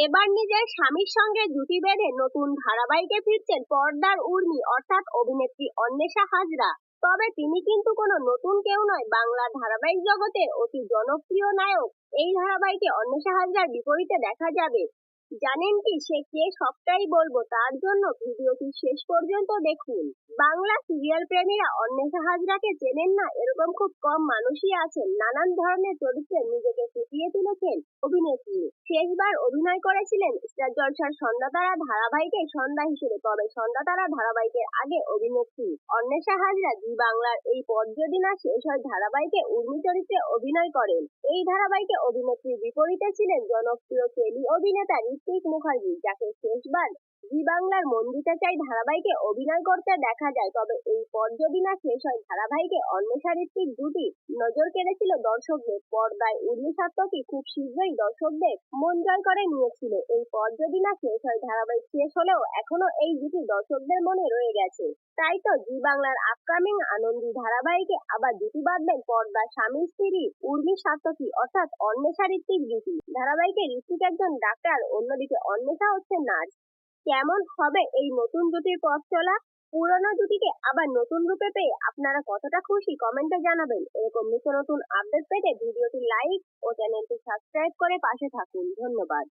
এবার নিজের স্বামীর সঙ্গে জুটি বেঁধে নতুন ধারাবাহিকে ফিরছেন পর্দার উর্মি অর্থাৎ অভিনেত্রী অন্বেষা হাজরা। তবে তিনি কিন্তু কোনো নতুন কেউ নয়, বাংলা ধারাবাহিক জগতের অতি জনপ্রিয় নায়ক। এই ধারাবাহিকে অন্বেষা হাজরার বিপরীতে দেখা যাবে। জানেন কি সে কে? সবটাই বলবো, তার জন্য ভিডিওটি শেষ পর্যন্ত দেখুন। বাংলা সিরিয়াল প্রেমীরা অন্বেষা হাজরাকে চেনেন না এরকম খুব কম মানুষই আছেন। নানান ধরনের চরিত্রে নিজেকে ফুটিয়ে তুলেছেন অভিনেত্রী। শেষবার অভিনয় করেছিলেন স্টার জলসার সন্ধ্যাতারা ধারাবাহিকে সন্ধ্যা হিসেবে। তবে সন্ধ্যাতারা ধারাবাহিকের আগে অভিনেত্রী অন্বেষা হাজরা জি বাংলার এই পথ যদি না শেষ হয় ধারাবাহিকে উর্মি চরিত্রে অভিনয় করেন। এই ধারাবাহিকে অভিনেত্রীর বিপরীতে ছিলেন জনপ্রিয় টেলি অভিনেতা ঋত্বিক মুখার্জি, যাকে শেষবার জি বাংলার মন দিতে চাই ধারাবাহিকে অভিনয় করতে দেখা যায়। তবে এই পথ যদি না শেষ হয় ধারাবাহিকে অন্বেষা ঋত্বিক জুটি নজর কেড়েছিল দর্শকদের। পর্দায় উর্মি সাত্তকী খুব শীঘ্রই দর্শকদের মন জয় করে নিয়েছিল। এই পথ যদি না শেষ হয় ধারাবাহিক শেষ হলেও এখনো এই জুটি দর্শকদের মনে রয়ে গেছে। তাই তো জি বাংলার আপকামিং আনন্দী ধারাবাহিকে আবার জুটি বাঁধবেন পর্দার স্বামী স্ত্রী উর্মি সাত্তকী অর্থাৎ অন্বেষা ঋত্বিক জুটি। ধারাবাহিকে ঋত্বিক একজন ডাক্তার, অন্যদিকে অন্বেষা হচ্ছে নার্স। কেমন হবে এই নতুন জুটির পথ চলা? পুরনো জুটিকে আবার নতুন রূপে পেয়ে আপনারা কতটা খুশি কমেন্টে জানাবেন। এরকম নিত্য নতুন আপডেট পেতে ভিডিওটি লাইক ও চ্যানেলটি সাবস্ক্রাইব করে পাশে থাকুন। ধন্যবাদ।